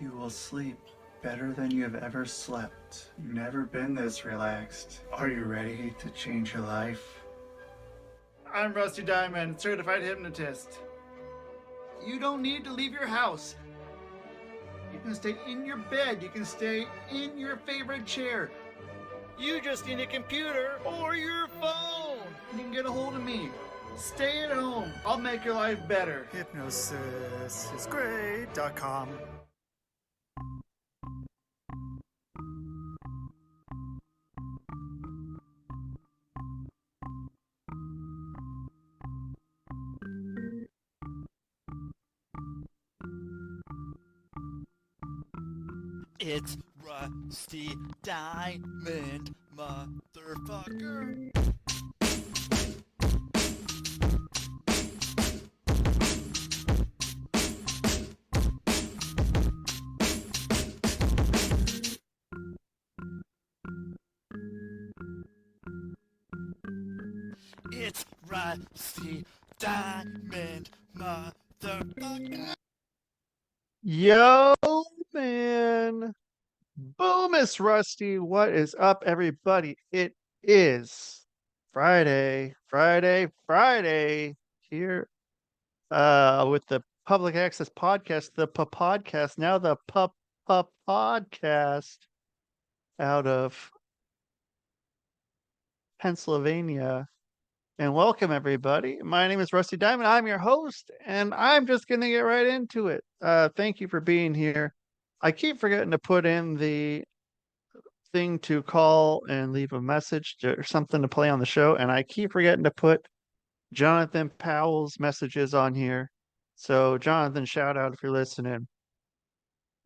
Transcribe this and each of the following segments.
You will sleep better than you have ever slept. You've never been this relaxed. Are you ready to change your life? I'm Rusty Diamond, certified hypnotist. You don't need to leave your house. You can stay in your bed. You can stay in your favorite chair. You just need a computer or your phone. You can get a hold of me. Stay at home. I'll make your life better. Hypnosisisgreat.com. It's Rusty Diamond, motherfucker. It's Rusty Diamond, motherfucker. Yo, man. Boom, it's Rusty. What is up, everybody? It is Friday here with the Public Access Podcast, the podcast, now the podcast out of Pennsylvania. And welcome, everybody. My name is Rusty Diamond. I'm your host, and I'm just going to get right into it. Thank you for being here. I keep forgetting to put in the thing to call and leave a message or something to play on the show, and I keep forgetting to put Jonathan Powell's messages on here. So, Jonathan, shout out if you're listening.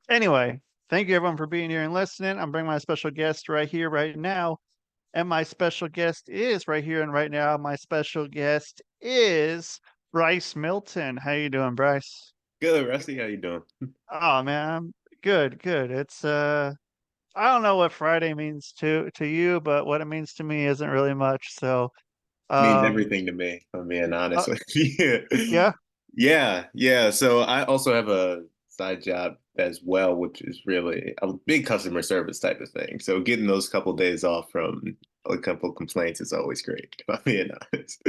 Anyway, thank you everyone for being here and listening. I'm bringing my special guest right here, right now. And my special guest is right here and right now. My special guest is Bryce Milton. How you doing, Bryce? Good, Rusty. How you doing? Oh man, I'm good. It's I don't know what Friday means to you, but what it means to me isn't really much. So Means um everything to me, if I'm being uh, honest with you. yeah. Yeah. So I also have a side job as well, which is really a big customer service type of thing. So getting those couple days off from a couple complaints is always great, if I'm being honest.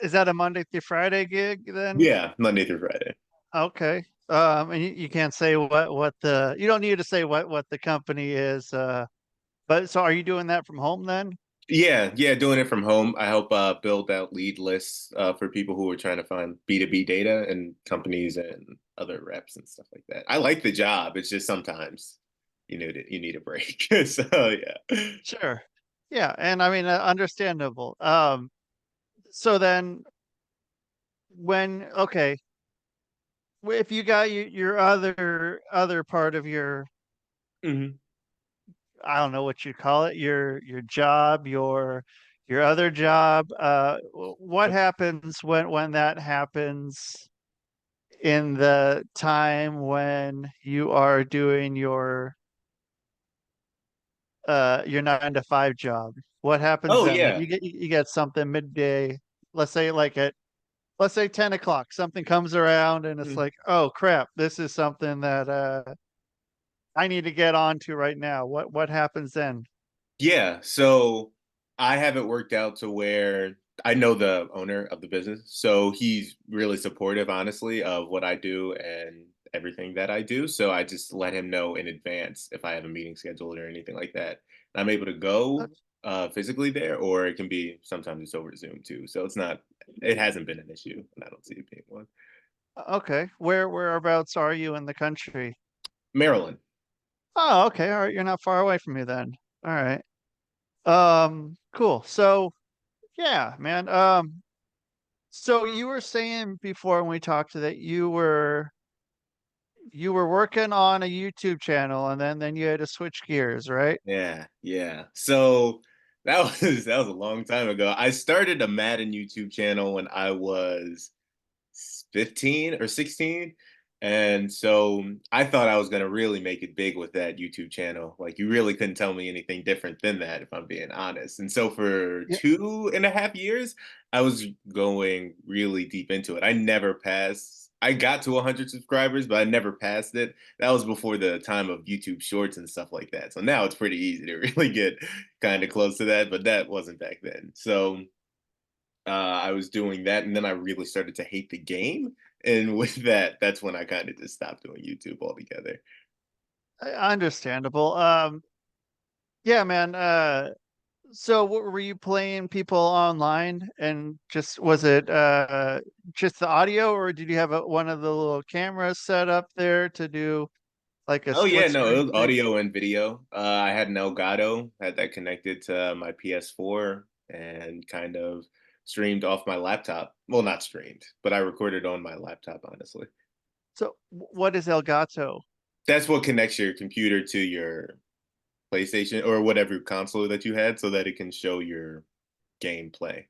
Is that a Monday through Friday gig then? Yeah, Monday through Friday. Okay. And you can't say what the you don't need to say what the company is. But so are you doing that from home then? Yeah, doing it from home. I help build out lead lists for people who are trying to find B2B data and companies and other reps and stuff like that. I like the job. It's just sometimes you need a break. So yeah. Sure. Yeah, and I mean understandable. So then when okay, if you got your other part of your hmm I don't know what you call it, your job, your other job, what happens when that happens in the time when you are doing your 9 to 5 job? What happens Oh then? Like yeah. you get something midday, let's say like at let's say 10 o'clock, something comes around and it's Mhm. like, oh crap, this is something that I need to get on to right now. What happens then? Yeah. So I have it worked out to where I know the owner of the business. So he's really supportive, honestly, of what I do and everything that I do. So I just let him know in advance if I have a meeting scheduled or anything like that. And I'm able to go physically there, or it can be sometimes it's over Zoom too. So it hasn't been an issue, and I don't see it being one. Okay. Whereabouts are you in the country? Maryland. Oh, okay. All right. You're not far away from me then. All right. Cool. So yeah, man. So you were saying before when we talked that you were working on a YouTube channel and then you had to switch gears, right? Yeah. So that was a long time ago. I started a Madden YouTube channel when I was 15 or 16. And so I thought I was going to really make it big with that YouTube channel. Like, you really couldn't tell me anything different than that, if I'm being honest. And so for Yeah. 2.5 years, I was going really deep into it. I never passed I got to 100 subscribers, but I never passed it. That was before the time of YouTube Shorts and stuff like that. So now it's pretty easy to really get kind of close to that, but that wasn't back then. So I was doing that, and then I really started to hate the game. And with that, that's when I kind of just stopped doing YouTube altogether. Understandable. Yeah, man. So what were you playing people online and just was it just the audio or did you have one of the little cameras set up there to do like a Oh yeah, split no, it screen was thing? audio and video. I had an Elgato, had that connected to my PS4, and kind of streamed off my laptop. Well, not streamed, but I recorded on my laptop, honestly. So what is Elgato? That's what connects your computer to your PlayStation or whatever console that you had so that it can show your gameplay.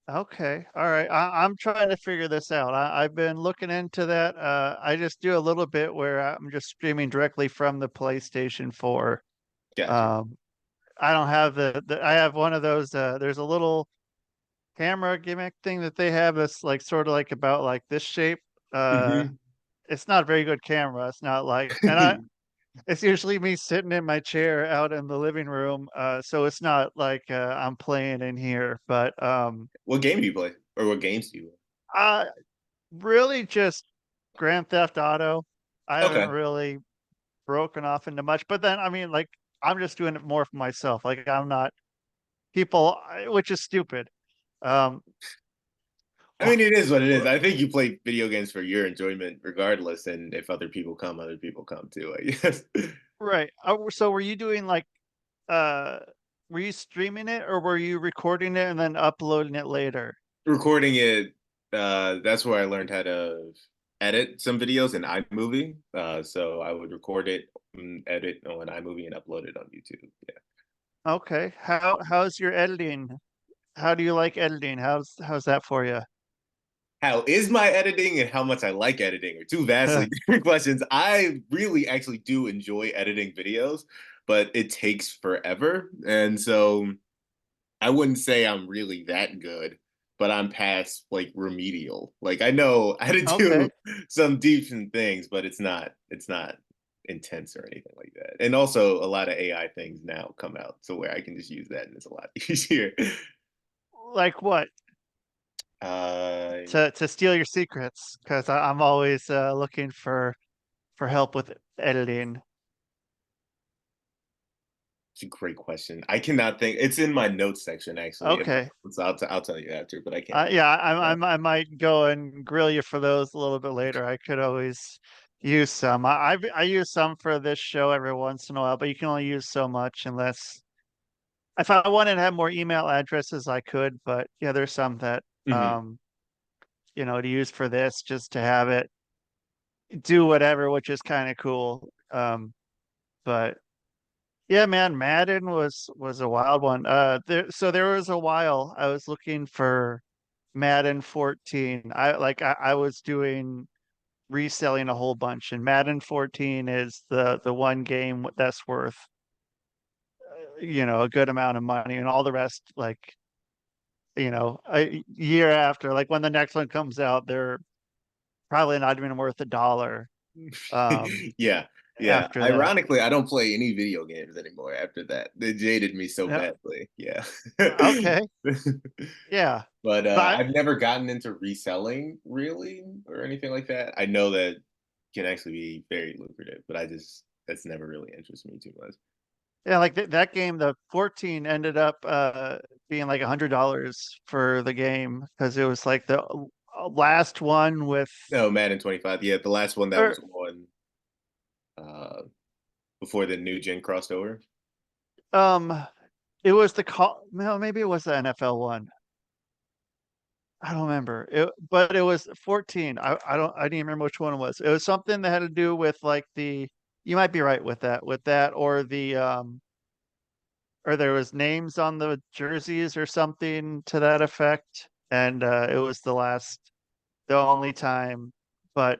Okay. All right. I'm trying to figure this out. I've been looking into that. I just do a little bit where I'm just streaming directly from the PlayStation 4. Got you. Um, I don't have I have one of those there's a little camera gimmick thing that they have that's like sort of like about like this shape. Uh Hmm. it's not a very good camera. It's not like and I it's usually me sitting in my chair out in the living room. So it's not like I'm playing in here, but What game do you play, or what games do you I really just Grand Theft Auto. I play? haven't Okay. really broken off into much, but then I mean like I'm just doing it more for myself. Like I'm not which is stupid. Um I mean, it is what it is. I think you play video games for your enjoyment, regardless. And if other people come too, I guess. right. So were you doing like uh were you streaming it or were you recording it and then uploading it later? Recording it, that's where I learned how to edit some videos in iMovie. So I would record it, edit on iMovie, and upload it on YouTube. Yeah. Okay. How's your editing? How do you like editing? How's that for you? How is my editing and how much I like editing are two vastly different questions. I really actually do enjoy editing videos, but it takes forever. And so I wouldn't say I'm really that good, but I'm past like remedial. Like I know how to Okay. do some decent things, but it's not intense or anything like that. And also a lot of AI things now come out so where I can just use that and it's a lot easier. Like what? Uh To steal your secrets because I'm always looking for help with editing. it's a great question. I cannot think. It's in my notes section actually. Okay. So I'll tell you after, but I can't think. Yeah, Yeah. I might go and grill you for those a little bit later. I could always use some. I use some for this show every once in a while, but you can only use so much unless if I wanted to have more email addresses, I could. But yeah, there's some that Mhm. to use for this just to have it do whatever, which is kind of cool. But yeah, man, Madden was a wild one. So there was a while I was looking for Madden 14. I was doing reselling a whole bunch, and Madden 14 is the one game that's worth a good amount of money, and all the rest like a year after, like when the next one comes out, they're probably not even worth $1 Yeah, yeah. after that. Ironically, I don't play any video games anymore after that. They jaded me so Yeah. badly. Yeah. Okay. Yeah. But But I've never gotten into reselling really or anything like that. I know that can actually be very lucrative, but that's never really interested me too much. yeah, like that game, the 14 ended up being like $100 for the game because it was like the last one with No, Madden 25. Yeah, the last one that or was on uh before the new gen crossed over. um it was the call no, maybe it was the NFL one. I don't remember. But it was 14. I didn't remember which one it was. It was something that had to do with like the you might be right with that or the or there was names on the jerseys or something to that effect. And it was the only time. But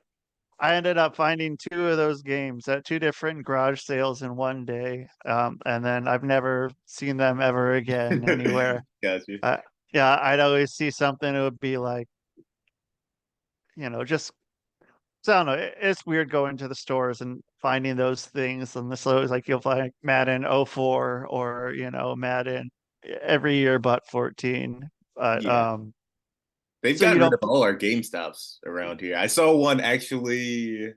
I ended up finding two of those games at two different garage sales in one day. And then I've never seen them ever again anywhere. Got you. Uh, yeah, I'd always see something. It would be like, just So I don't know. It's weird going to the stores and finding those things. And so it's like you'll find Madden '04 or, Madden every year but 14. But Yeah. They've so you gotten rid don't, of all our GameStops around here. I saw one actually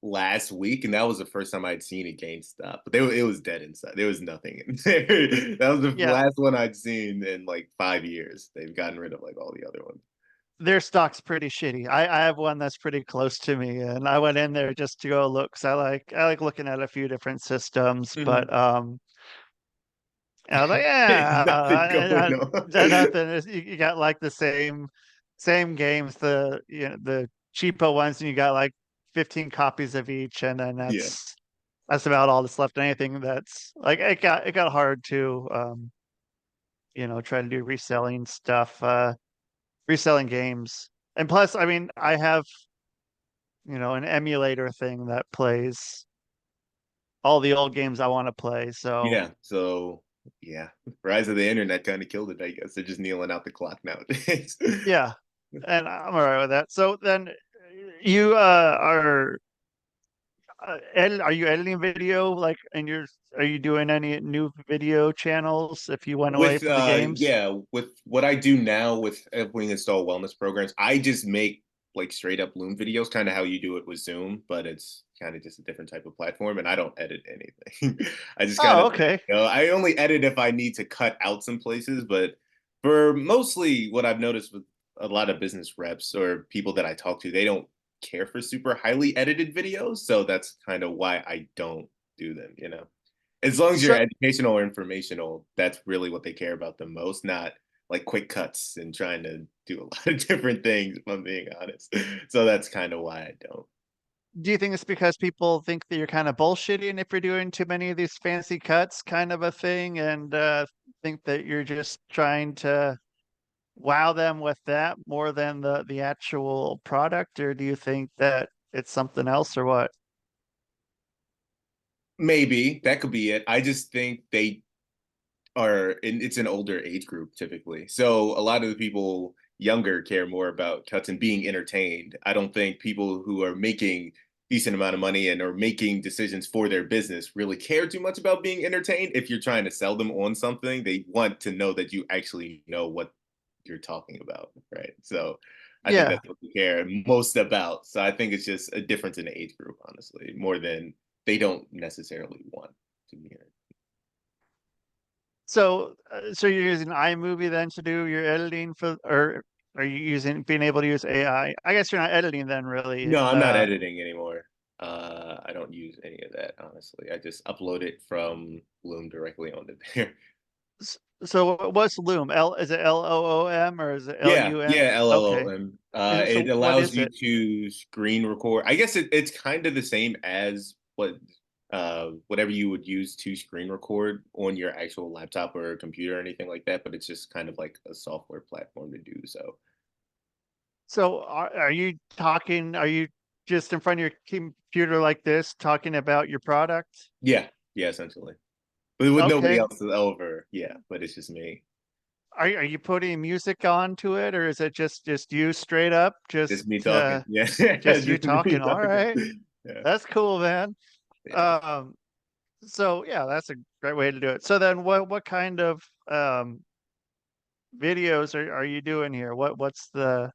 last week, and that was the first time I'd seen a GameStop. But it was dead inside. There was nothing in there. That was the yeah, last one I'd seen in like 5 years. They've gotten rid of like all the other ones. their stock's pretty shitty. I have one that's pretty close to me, and I went in there just to go look. 'Cause I like looking at a few different systems, but Mhm. I was like, Nothing going on. nothing. You got like the same games, the cheapo ones, and you got like 15 copies of each, and then Yeah. that's about all that's left. Anything that's like it got hard to try to do reselling stuff, reselling games. And plus, I mean, I have, an emulator thing that plays all the old games I want to play. So Yeah. So yeah. Rise of the internet kind of killed it, I guess. They're just kneeling out the clock nowadays. yeah, and I'm all right with that. So then you are you editing video like and are you doing any new video channels if you went away With for the games? yeah, with what I do now with helping install wellness programs, I just make like straight up Loom videos, kind of how you do it with Zoom, but it's kind of just a different type of platform, and I don't edit anything. I just kind Oh, of, okay. I only edit if I need to cut out some places, but for mostly what I've noticed with a lot of business reps or people that I talk to, they don't care for super highly edited videos, so that's kind of why I don't do them. As long as you're So educational or informational, that's really what they care about the most, not like quick cuts and trying to do a lot of different things, if I'm being honest. So that's kind of why I don't. do you think it's because people think that you're kind of bullshitting if you're doing too many of these fancy cuts kind of a thing, and think that you're just trying to wow them with that more than the actual product, or do you think that it's something else, or what? Maybe that could be it. I just think they are, and it's an older age group typically. So a lot of the people younger care more about cuts and being entertained. I don't think people who are making decent amount of money and are making decisions for their business really care too much about being entertained. If you're trying to sell them on something, they want to know that you actually know what you're talking about, right? So I think Yeah. that's what they care most about. So I think it's just a difference in the age group, honestly, more than they don't necessarily want to be here. So you're using iMovie then to do your editing or are you being able to use AI? I guess you're not editing then, really. No, I'm not editing anymore. I don't use any of that, honestly. I just upload it from Loom directly onto there. So what's Loom? Is it LOOM or is it Yeah, LUM? yeah, Okay. LLOM. And It so what allows is you it? to screen record. I guess it's kind of the same as whatever you would use to screen record on your actual laptop or computer or anything like that, but it's just kind of like a software platform to do so. So are you just in front of your computer like this talking about your product? Yeah, yeah, essentially. But with nobody Okay. else over, yeah, but it's just me. Are you putting music onto it, or is it just you straight up? Just me talking. Yeah. Just you Just me talking. All right. talking. Yeah. That's cool, man. Yeah. Um, so yeah, that's a great way to do it. So then what kind of videos are you doing here? What's the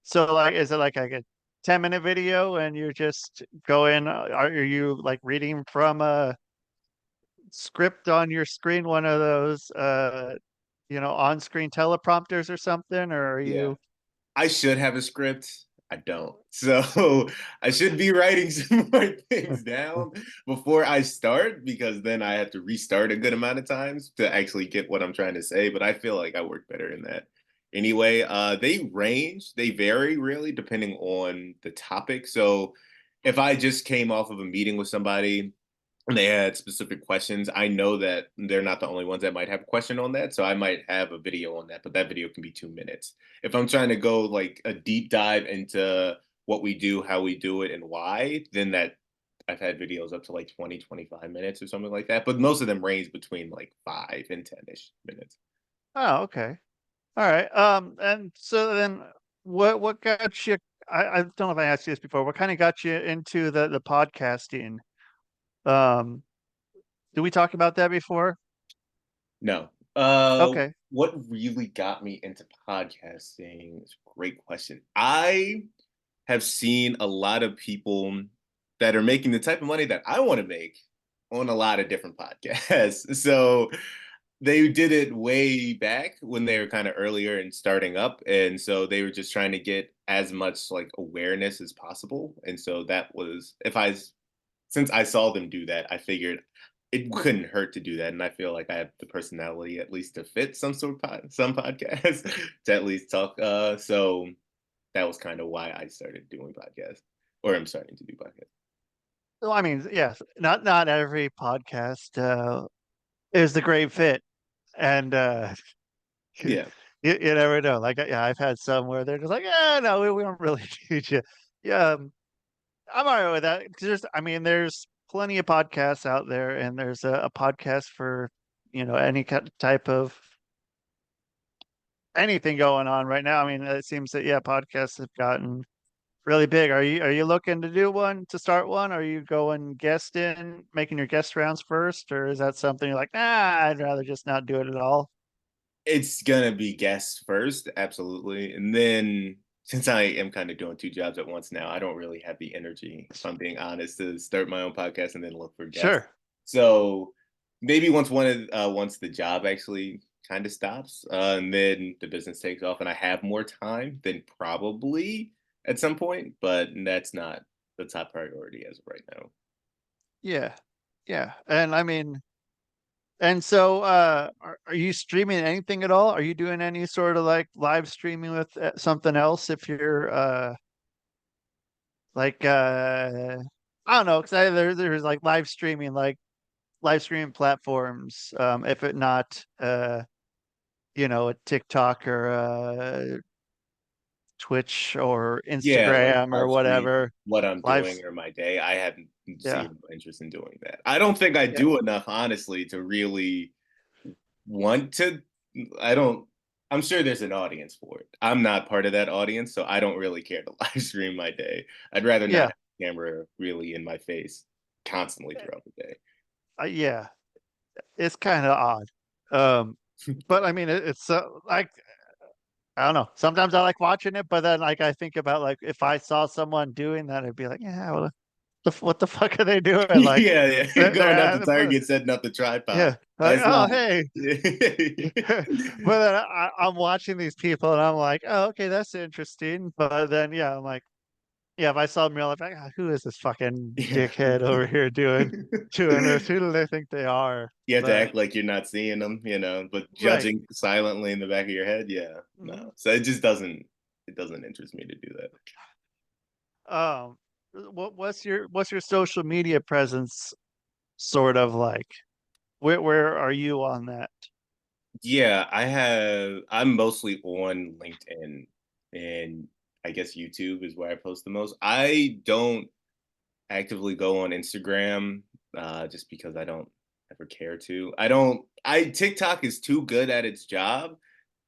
so like is it like a 10-minute video and you're just going are you like reading from a script on your screen, one of those on-screen teleprompters or something, or are Yeah. you I should have a script. I don't. So I should be writing some more things down before I start because then I have to restart a good amount of times to actually get what I'm trying to say. But I feel like I work better in that. Anyway, they vary really depending on the topic. So if I just came off of a meeting with somebody and they had specific questions, I know that they're not the only ones that might have a question on that. So I might have a video on that, but that video can be 2 minutes. If I'm trying to go like a deep dive into what we do, how we do it, and why, then that I've had videos up to like 20, 25 minutes or something like that. But most of them range between like 5 and 10-ish minutes. oh, okay. All right. And so then what got you I don't know if I asked you this before. What kind of got you into the podcasting? Um, did we talk about that before? No. Okay. What really got me into podcasting is a great question. I have seen a lot of people that are making the type of money that I want to make on a lot of different podcasts. So they did it way back when they were kind of earlier and starting up. And so they were just trying to get as much like awareness as possible. And so that was, since I saw them do that, I figured it couldn't hurt to do that. And I feel like I have the personality at least to fit some podcasts to at least talk. So that was kind of why I started doing podcasts, or I'm starting to do podcasts. Well, I mean, yes, not every podcast is the great fit, and you, Yeah. you never know. Like, yeah, I've had some where they're just like, yeah, no, we don't really need you. Yeah, I'm all right with that. 'Cause I mean, there's plenty of podcasts out there, and there's a podcast for any type of anything going on right now. I mean, it seems that yeah, podcasts have gotten really big. Are you looking to do one to start one? Are you going guest in, making your guest rounds first, or is that something you're like, nah, I'd rather just not do it at all? It's gonna be guests first, absolutely. And then since I am kind of doing two jobs at once now, I don't really have the energy, if I'm being honest, to start my own podcast and then look for guests. Sure. So maybe once the job actually kind of stops, and then the business takes off and I have more time, then probably at some point, but that's not the top priority as of right now. Yeah. Yeah. And I mean, and so are you streaming anything at all? Are you doing any sort of like live streaming with something else if you're like I don't know, because there's like live streaming platforms, if it not a TikTok or Twitch or Yeah, like Instagram or live stream whatever. what I'm Live, doing or my day. I haven't yeah, zero interest in doing that. I don't think I yeah, do enough, honestly, to really want to. I don't. I'm sure there's an audience for it. I'm not part of that audience, so I don't really care to live stream my day. I'd rather not yeah, have the camera really in my face constantly throughout the day. yeah. It's kind of odd, but I mean, it's like I don't know. Sometimes I like watching it, but then like I think about like if I saw someone doing that, I'd be like, yeah, well, what the fuck are they doing? Like Yeah, yeah. they're Going out to but Target, setting up the tripod. yeah, like That's oh not. hey, but then I'm watching these people and I'm like, oh okay, that's interesting. But then yeah, I'm like, yeah, if I saw them in real life, like, "Ah, who is this fucking Yeah. dickhead over here doing this? Who do they think they are?" You have to But act like you're not seeing them, but right. judging silently in the back of your head, yeah, Mhm. no. So it doesn't interest me to do that. Um, what's your social media presence sort of like? Where are you on that? Yeah, I'm mostly on LinkedIn and I guess YouTube is where I post the most. I don't actively go on Instagram, just because I don't ever care to. I don't. I TikTok is too good at its job,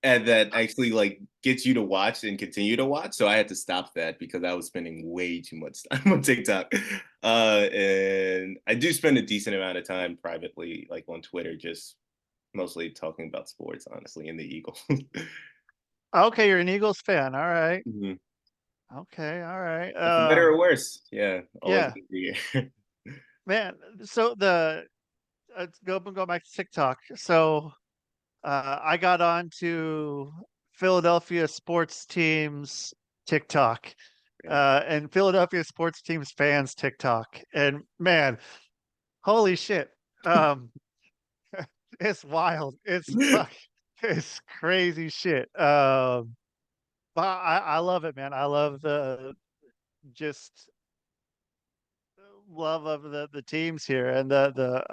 and that actually like gets you to watch and continue to watch. So I had to stop that because I was spending way too much time on TikTok. And I do spend a decent amount of time privately, like on Twitter, just mostly talking about sports, honestly, and the Eagles. Okay, you're an Eagles fan. All right. Mhm. Okay, all right. For better or worse, yeah, always Yeah, good to hear. man. So go back to TikTok. So I got on to Philadelphia sports teams TikTok, Yeah. and Philadelphia sports teams fans TikTok, and man, holy shit, um, it's wild. It's crazy shit. But I love it, man. I love the just love of the teams here and the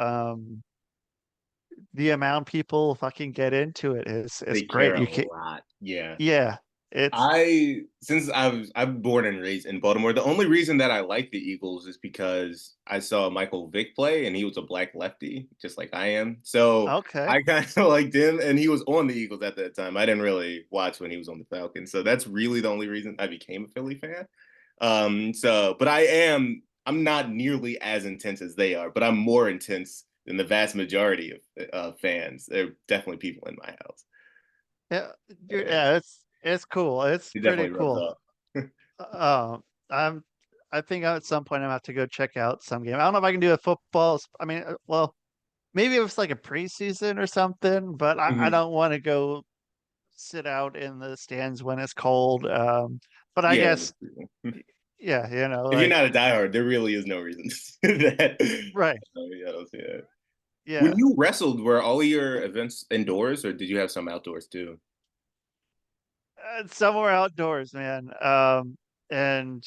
amount people fucking get into it is They care great. a You can lot. Yeah. yeah. It's I'm born and raised in Baltimore. The only reason that I like the Eagles is because I saw Michael Vick play and he was a black lefty, just like I am. So okay. I kind of liked him, and he was on the Eagles at that time. I didn't really watch when he was on the Falcons, so that's really the only reason I became a Philly fan. But I'm not nearly as intense as they are, but I'm more intense than the vast majority of fans. There are definitely people in my house. Yeah, Yeah, it's cool. It's it pretty definitely rubs cool. off. I'm I think at some point I'm gonna have to go check out some game. I don't know if I can do a football. I mean, well, maybe if it's like a preseason or something, but I Mhm. don't want to go sit out in the stands when it's cold. But I Yeah, guess, yeah, if you're like, not a diehard, there really is no reason that. right. Yeah, I don't see that. When Yeah. you wrestled, were all of your events indoors, or did you have some outdoors too? Somewhere outdoors, man. And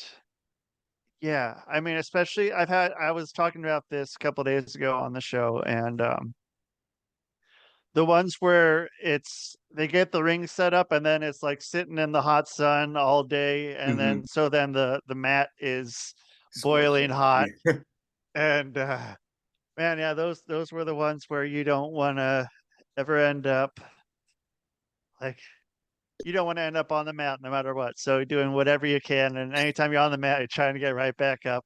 yeah, I mean, especially I was talking about this a couple days ago on the show, and the ones where they get the ring set up and then it's like sitting in the hot sun all day, and Hmm. then the mat is boiling Scorching. hot, Yeah. and man, yeah, those were the ones where you don't want to ever end up like you don't want to end up on the mat no matter what. So doing whatever you can, and anytime you're on the mat, you're trying to get right back up,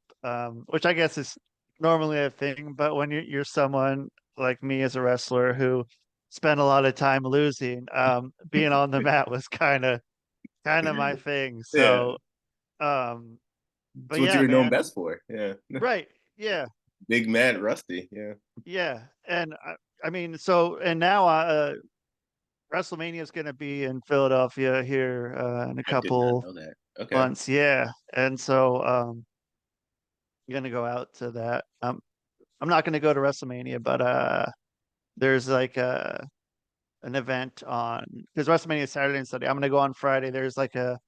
which I guess is normally a thing. But when you're someone like me as a wrestler who spent a lot of time losing, being on the mat was kind of my thing. Yeah, So, um, it's but what you yeah, were known man, best for. Yeah, right, yeah, big, mad, rusty. Yeah, yeah, and I mean, so and now WrestleMania is going to be in Philadelphia here in a I did not couple know that. Okay. months. Yeah. And so I'm going to go out to that. I'm not going to go to WrestleMania, but there's like an event on because WrestleMania is Saturday and Sunday. I'm going to go on Friday. There's like a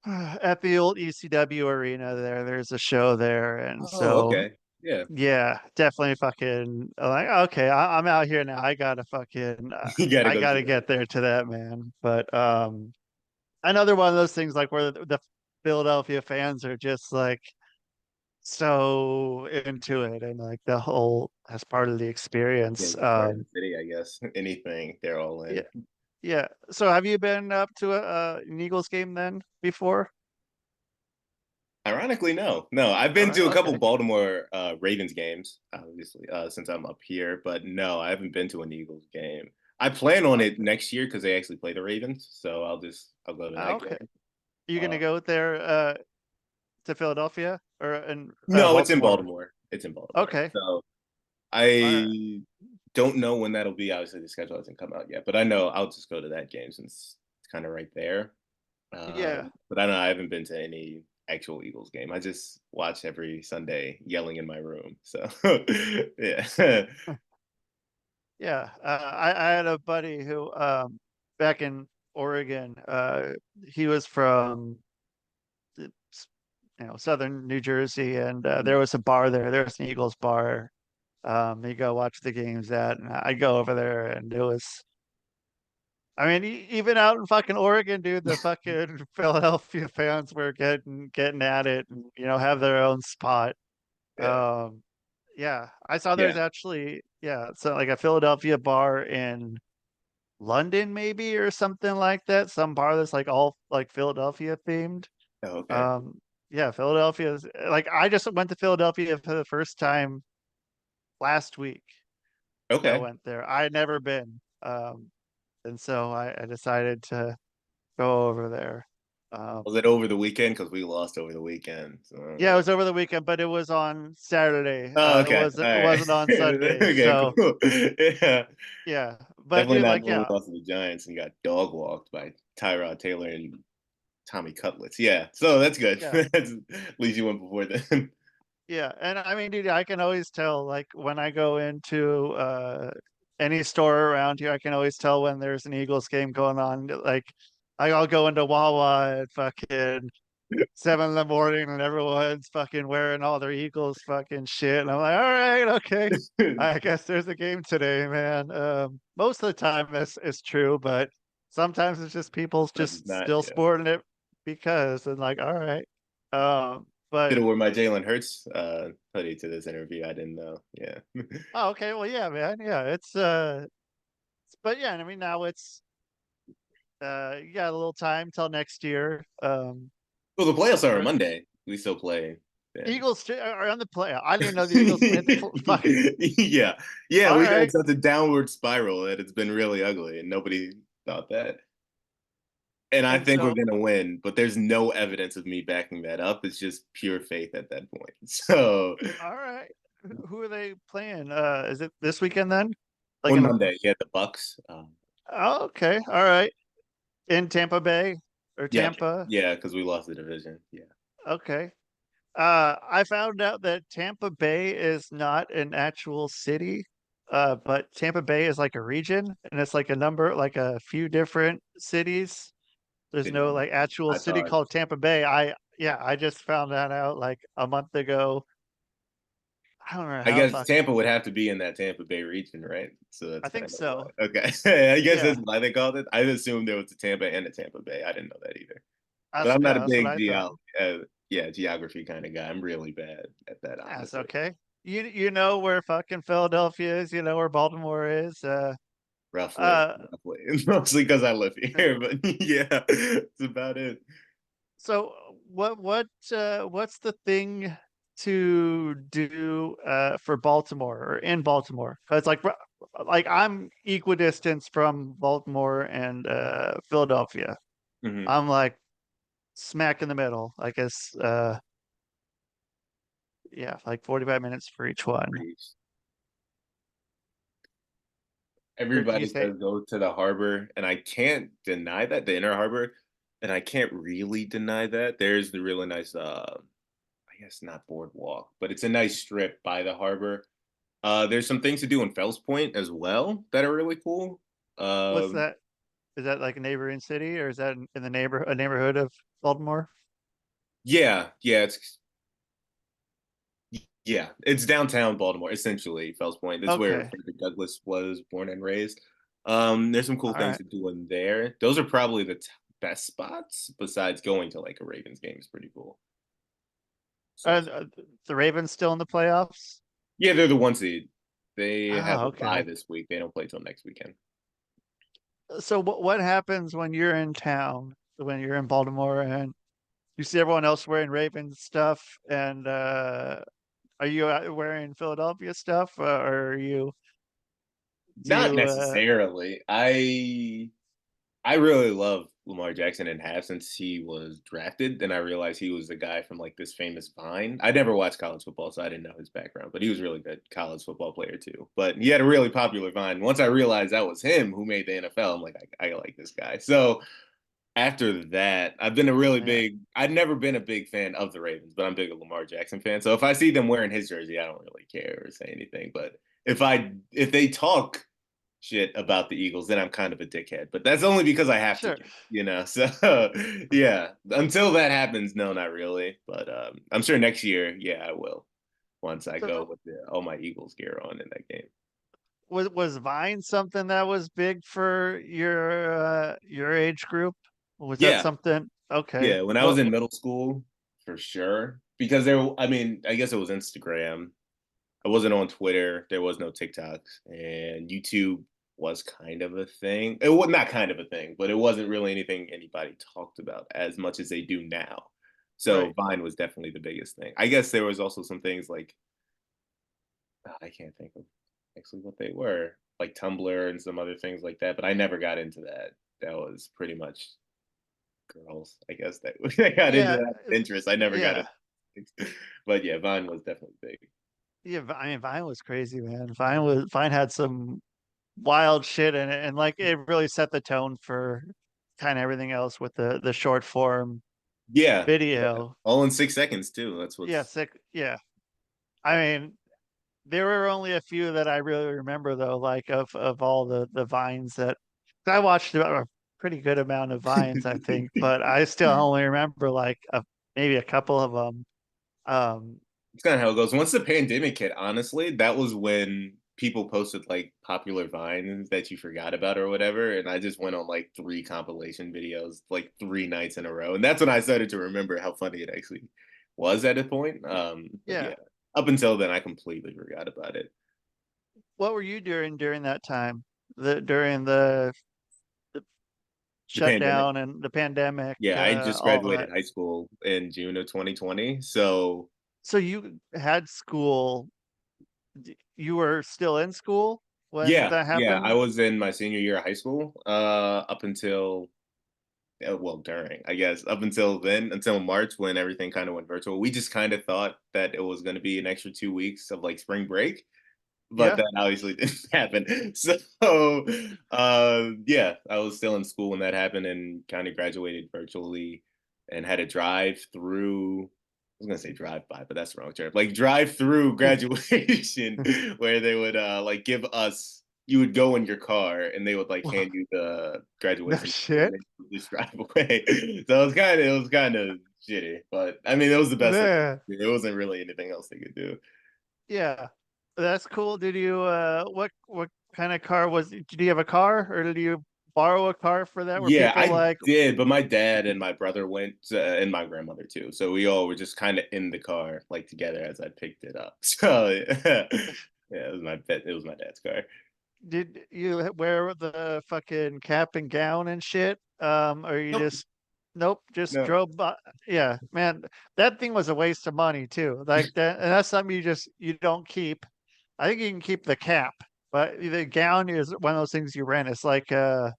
at the old ECW arena there. There's a show there, and Oh, so okay. Yeah, yeah, definitely fucking like okay, I'm out here now. you got to I go see gotta that. get there to that, man. But another one of those things like where the Philadelphia fans are just like so into it and like the whole as part of the Yeah, experience. just part of the city, I guess. Anything, they're all Yeah, in. yeah. So have you been up to an Eagles game then before? Ironically, no, no. I've All been right, to a couple okay. Baltimore Ravens games, obviously, since I'm up here, but no, I haven't been to an Eagles game. I plan on it Okay. next year because they actually play the Ravens, so I'll go to that Okay. game. You gonna Uh, go there to Philadelphia or in no, it's in Baltimore? Baltimore. It's in Baltimore. Okay. So All right. I don't know when that'll be. Obviously, the schedule hasn't come out yet, but I know I'll just go to that game since it's kind of right there. Yeah. But I know I haven't been to any actual Eagles game. I just watch every Sunday yelling in my room. So yeah. Yeah. I had a buddy who back in Oregon, he was from southern New Jersey, and there was a bar there. There was an Eagles bar. You go watch the games at, and I go over there, and it was. I mean, even out in fucking Oregon, dude, the fucking Philadelphia fans were getting at it, and have their own spot. Yeah. Um, yeah, I saw there's Yeah. actually so like a Philadelphia bar in London, maybe or something like that. Some bar that's like all like Philadelphia themed. Oh, okay. Um, yeah, Philadelphia is like I just went to Philadelphia for the first time last week. I Okay. went there. I had never been. And so I decided to go over there. Was it over the weekend? Because we lost over the weekend. Yeah, it So. was over the weekend, but it was on Saturday. Oh, It okay. wasn't All it right. wasn't on Sunday. Okay, So cool. Yeah. yeah. But Definitely dude, not like when we yeah, lost to the Giants and got dog walked by Tyrod Taylor and Tommy Cutlets. Yeah. So that's good. yeah. At least you went before then. Yeah, and I mean, dude, I can always tell, like, when I go into any store around here, I can always tell when there's an Eagles game going on. Like, I'll go into Wawa at fucking 7 in the morning, and everyone's fucking wearing all their Eagles fucking shit, and I'm like, all right, okay, I guess there's a game today, man. Most of the time, it's true, but sometimes it's just people Sometimes just it's not. still Yeah. sporting it because, and like, all right. Should But have worn my Jalen Hurts hoodie to this interview. I didn't know. Yeah. oh, okay, well, yeah, man, yeah, but yeah, I mean, now it's you got a little time till next year. Well, the playoffs are on Or Monday. We still play then. Eagles are on the play. I didn't even know the Eagles made the fuck. Yeah. Yeah, All we got right, such a downward spiral that it's been really ugly and nobody thought that. And I and think we're so gonna win, but there's no evidence of me backing that up. It's just pure faith at that point. So all right, who are they playing? Is it this weekend then? Like on in a Monday, yeah, the Bucks. oh, okay, all right, in Tampa Bay or Yep. Tampa. Yeah, because we lost the division. Yeah. Okay. I found out that Tampa Bay is not an actual city, but Tampa Bay is like a region, and it's like a number, like a few different cities. There's Didn't no know. like actual I city thought called Tampa Bay. I just found that out like a month ago. I don't remember I how guess fucking. Tampa would have to be in that Tampa Bay region, right? So I that's think kind of why. so. Okay. I guess Yeah, that's why they called it. I assumed there was a Tampa and a Tampa Bay. I didn't know that either. But that's I'm not yeah, a that's what big I thought. geography kind of guy. I'm really bad at that, That's honestly. okay. You know where fucking Philadelphia is. You know where Baltimore is. Roughly, Uh. roughly. Mostly because I live here, but yeah, it's about it. So what's the thing to do for Baltimore or in Baltimore? Because like I'm equidistance from Baltimore and Philadelphia. Hmm. I'm like smack in the middle. I guess yeah, like 45 minutes for each one. Or do you Everybody think says go to the harbor, and I can't deny that, the inner harbor, and I can't really deny that. There's the really nice I guess not boardwalk, but it's a nice strip by the harbor. There's some things to do in Fells Point as well that are really cool. what's Um, that? Is that like a neighboring city or is that in the neighborhood of Baltimore? yeah, it's downtown Baltimore, essentially, Fells Point. That's where Okay. Frederick Douglass was born and raised. There's some cool All things right. to do in there. Those are probably the best spots, besides going to like a Ravens game is pretty cool. So Uh, the Ravens still in the playoffs? yeah, they're the one seed. They have Oh, a bye okay. this week. They don't play till next weekend. So what happens when you're in town, when you're in Baltimore and you see everyone else wearing Ravens stuff and are you wearing Philadelphia stuff or are you do Not you necessarily. I really love Lamar Jackson and have since he was drafted. Then I realized he was the guy from like this famous Vine. I never watched college football, so I didn't know his background, but he was a really good college football player too. But he had a really popular Vine. Once I realized that was him who made the NFL, I'm like, I like this guy. So after that, I've been a really yeah, big. I've never been a big fan of the Ravens, but I'm a big Lamar Jackson fan. So if I see them wearing his jersey, I don't really care or say anything. But if they talk shit about the Eagles, then I'm kind of a dickhead. But that's only because I have to sure. care. So yeah, until that happens, no, not really. But I'm sure next year, yeah, I will. Once I go So with all my Eagles gear on in that game. was Vine something that was big for your age group? Was that Yeah, something? Okay. yeah. When I was What in middle school, for sure, because I mean, I guess it was Instagram. I wasn't on Twitter. There was no TikToks, and YouTube was kind of a thing. It was not kind of a thing, but it wasn't really anything anybody talked about as much as they do now. So right. Vine was definitely the biggest thing. I guess there was also some things like I can't think of actually what they were, like Tumblr and some other things like that. But I never got into that. That was pretty much girls, I guess that I got into Yeah, that interest. I never got yeah. it. But yeah, Vine was definitely big. Yeah, I mean, Vine was crazy, man. Vine had some wild shit in it, and like it really set the tone for kind of everything else with the short form Yeah, yeah. video. All in 6 seconds too. That's Yeah, what's sick. Yeah, I mean, there were only a few that I really remember though, like of all the vines that 'cause I watched a pretty good amount of vines, I think, but I still only remember like maybe a couple of them. Um, it's kind of how it goes. Once the pandemic hit, honestly, that was when people posted like popular vines that you forgot about or whatever, and I just went on like 3 compilation videos like 3 nights in a row, and that's when I started to remember how funny it actually was at a point. But Yeah. yeah, up until then, I completely forgot about it. What were you doing during that time? During the The pandemic. shutdown and the pandemic, Yeah, I just all that. graduated high school in June of 2020, so So you had school. You were still in school when yeah, that yeah, I happened? was in my senior year of high school, up until well, during, I guess, up until then, until March when everything kind of went virtual. We just kind of thought that it was going to be an extra 2 weeks of like spring break, but Yeah. that obviously didn't happen. So, yeah, I was still in school when that happened and kind of graduated virtually and had to drive through. I was gonna say drive by, but that's the wrong term. Like drive through graduation, where they would like give us. You would go in your car, and they would like hand you the No graduation, and shit. then you would just drive away. So it was kind of shitty, but I mean, it was the best thing. Man. There wasn't really anything else they could do. Yeah. That's cool. Did you what kind of car was did you have a car or did you borrow a car for that? Were Yeah, people I like did, but my dad and my brother went, and my grandmother too. So we all were just kind of in the car, like together as I picked it up. So yeah, yeah, it was my dad's car. did you wear the fucking cap and gown and shit? Or you Nope, just nope, just no. drove by. Yeah, man, that thing was a waste of money too. Like that, and that's something you don't keep. I think you can keep the cap, but the gown is one of those things you rent. It's like one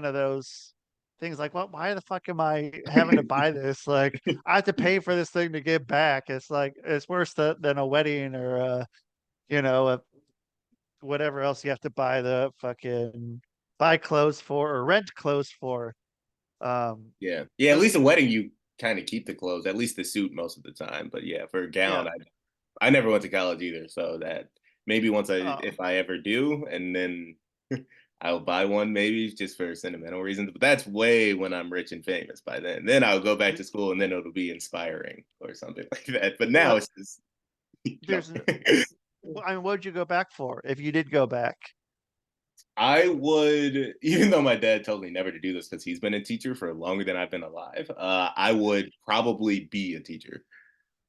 of those things like, what, why the fuck am I having to buy this? Like, I have to pay for this thing to get back. It's like, it's worse than a wedding or, whatever else you have to buy the fucking buy clothes for or rent clothes for. Um, Yeah, yeah. At but least a wedding, you kind of keep the clothes, at least the suit most of the time. But yeah, for a yeah. gown, I never went to college either, so that maybe once Oh, if I ever do, and then I'll buy one maybe just for sentimental reasons. But that's way when I'm rich and famous by then. Then I'll go back to school and then it'll be inspiring or something like that. But now well, it's just no. there's, I mean, what'd you go back for if you did go back? I would, even though my dad told me never to do this because he's been a teacher for longer than I've been alive, I would probably be a teacher.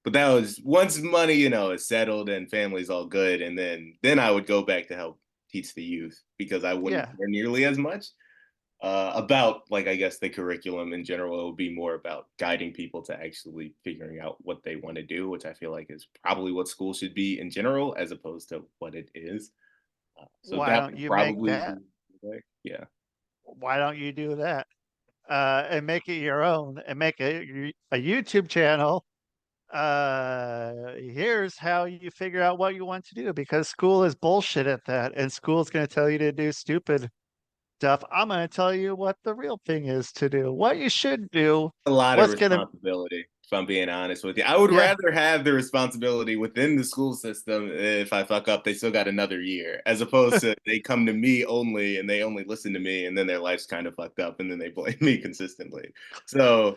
But that was once money, is settled and family's all good, and then I would go back to help teach the youth because I wouldn't Yeah. care nearly as much about like I guess the curriculum in general. It would be more about guiding people to actually figuring out what they want to do, which I feel like is probably what school should be in general, as opposed to what it is. So Why that don't would you make probably that? be like, yeah. Why don't you do that? And make it your own and make a YouTube channel. Here's how you figure out what you want to do because school is bullshit at that, and school's going to tell you to do stupid stuff. I'm going to tell you what the real thing is to do, what you should do, A lot of what's going to, responsibility, if I'm being honest with you. I would yeah, rather have the responsibility within the school system. If I fuck up, they still got another year, as opposed to they come to me only and they only listen to me, and then their life's kind of fucked up, and then they blame me consistently. So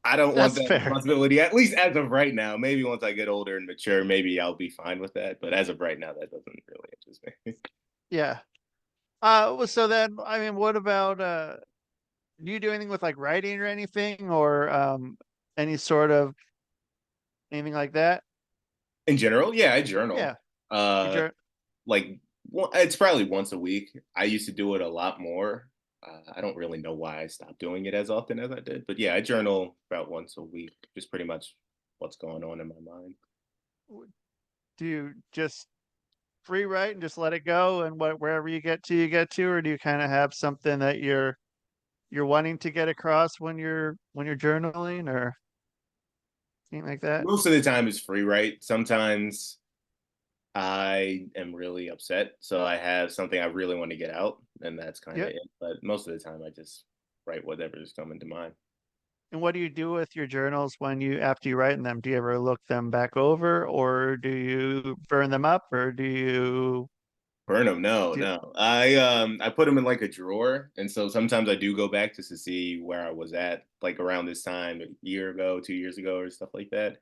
I don't want that's that fair. responsibility, at least as of right now. Maybe once I get older and mature, maybe I'll be fine with that. But as of right now, that doesn't really interest me. Yeah. Well, so then, I mean, what about, do you do anything with like writing or anything or, any sort of anything like that? In general, yeah, I journal. Yeah. You Uh, jour- like it's probably once a week. I used to do it a lot more. I don't really know why I stopped doing it as often as I did, but yeah, I journal about once a week, just pretty much what's going on in my mind. do you just free write and just let it go and wherever you get to, or do you kind of have something that you're wanting to get across when you're journaling or anything like that? Most of the time is free write. Sometimes I am really upset, so I have something I really want to get out, and that's kind of Yeah. it. But most of the time, I just write whatever is coming to mind. And what do you do with your journals when you after you write in them? Do you ever look them back over, or do you burn them up, or do you Burn them? No, do? no. I put them in like a drawer, and so sometimes I do go back just to see where I was at, like around this time a year ago, 2 years ago, or stuff like that.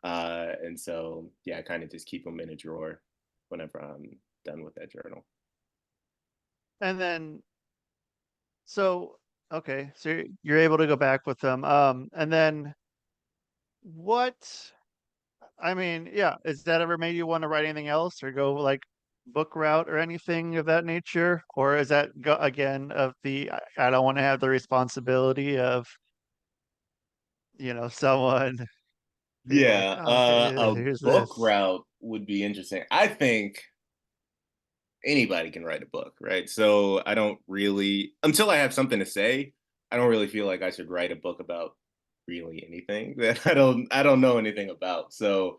And so yeah, I kind of just keep them in a drawer. whenever I'm done with that journal. And then, so okay, so you're able to go back with them. And then what? I mean, yeah, has that ever made you want to write anything else or go like book route or anything of that nature? Or is that go again of the I don't want to have the responsibility of, someone being like, Yeah, oh, okay, a here's book this. route would be interesting. I think anybody can write a book, right? So I don't really, until I have something to say, I don't really feel like I should write a book about really anything that I don't know anything about. So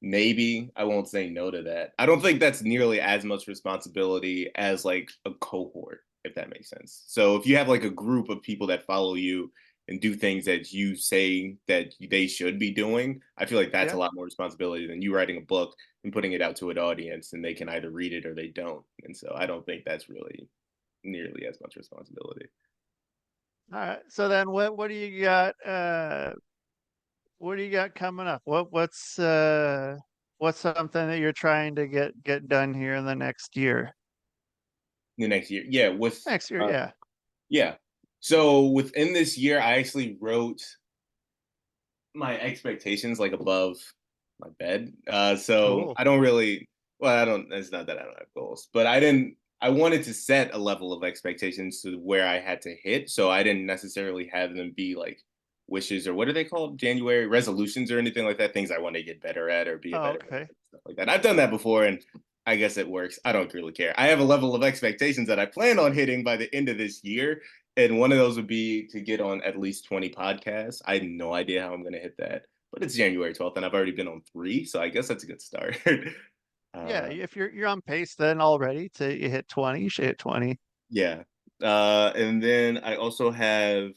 maybe I won't say no to that. I don't think that's nearly as much responsibility as like a cohort, if that makes sense. So if you have like a group of people that follow you and do things that you say that they should be doing, I feel like that's a Yeah. lot more responsibility than you writing a book and putting it out to an audience and they can either read it or they don't. And so I don't think that's really nearly as much responsibility. All right. So then what do you got what do you got coming up? What's something that you're trying to get done here in the next year? The next year. Yeah, Next year, uh yeah. yeah. So within this year I actually wrote my expectations like above my bed. So Cool. I don't really, well, I don't, it's not that I don't have goals, but I wanted to set a level of expectations to where I had to hit. So I didn't necessarily have them be like wishes or what are they called? January resolutions or anything like that. Things I want to get better at or be a Oh, better okay. at, stuff like that. I've done that before and I guess it works. I don't really care. I have a level of expectations that I plan on hitting by the end of this year. And one of those would be to get on at least 20 podcasts. I have no idea how I'm going to hit that, but it's January 12th and I've already been on 3. So I guess that's a good start. Yeah, uh, if you're on pace then already to hit 20, you should hit 20. yeah. And then I also have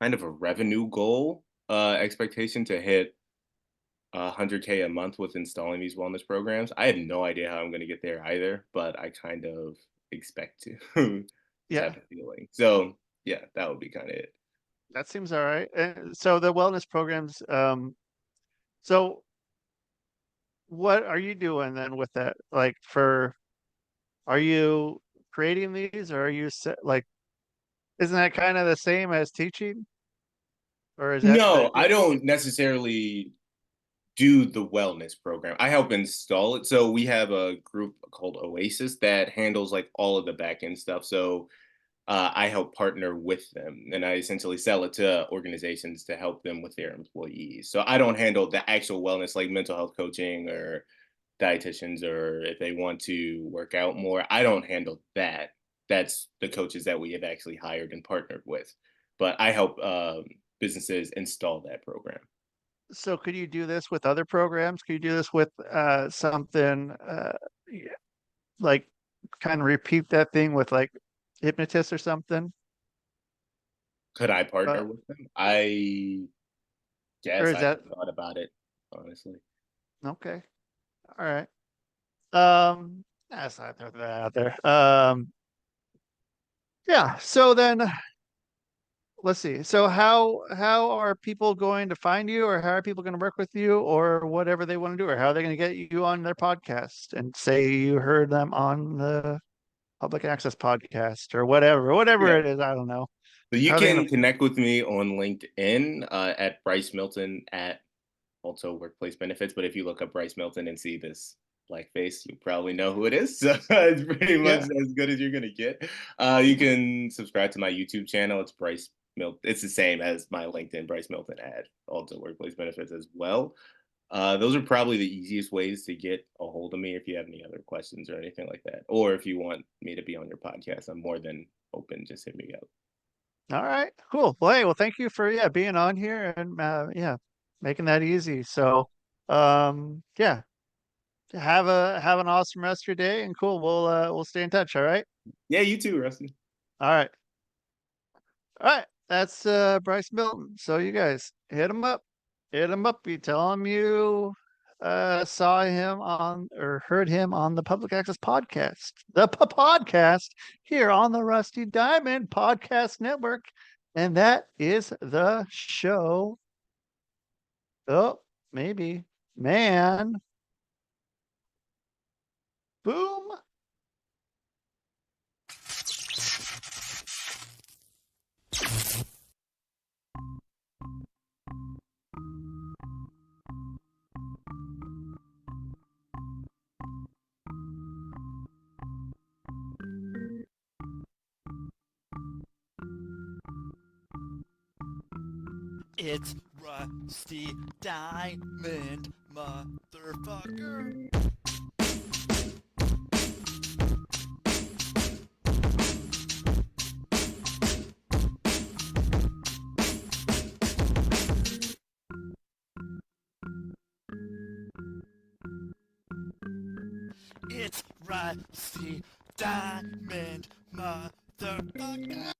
kind of a revenue goal expectation to hit 100K a month with installing these wellness programs. I have no idea how I'm going to get there either, but I kind of expect to to Yeah, have a feeling. So yeah, that would be kind of it. that seems all right. So the wellness programs, so what are you doing then with that? Like are you creating these or are you like, isn't that kind of the same as teaching? Or is that No, I don't necessarily do the wellness program. I help install it. So we have a group called Oasis that handles like all of the back end stuff. So I help partner with them and I essentially sell it to organizations to help them with their employees. So I don't handle the actual wellness like mental health coaching or dietitians or if they want to work out more. I don't handle that. That's the coaches that we have actually hired and partnered with. But I help businesses install that program. so could you do this with other programs? Could you do this with something like kind of repeat that thing with like hypnotist or something? Could I Uh, partner with them? I or guess is I that haven't thought about it, honestly. okay? All right. Um, that's not throw that out there. Yeah. So then let's see. So how are people going to find you, or how are people going to work with you, or whatever they want to do, or how are they going to get you on their podcast and say you heard them on the public access podcast or whatever Yeah. it is. I don't know. So you How are they going can to? connect with me on LinkedIn at Bryce Milton at also workplace benefits. But if you look up Bryce Milton and see this black face, you probably know who it is. So it's pretty much Yeah. as good as you're gonna get. You can subscribe to my YouTube channel. It's Bryce Milton. It's the same as my LinkedIn Bryce Milton ad, also workplace benefits as well. Those are probably the easiest ways to get a hold of me if you have any other questions or anything like that. Or if you want me to be on your podcast, I'm more than open. Just hit me up. All right. Cool. Well, hey, well, thank you for being on here and making that easy. So yeah, have an awesome rest of your day and cool. We'll stay in touch. All right. Yeah, you too, Rusty. All right. All right. That's Bryce Milton. So you guys hit him up. Hit him up. You tell him you saw him on or heard him on the Public Access Podcast. The podcast here on the Rusty Diamond Podcast Network. And that is the show. Oh, maybe. Man. Boom. It's Rusty Diamond, motherfucker. It's Rusty Diamond, motherfucker.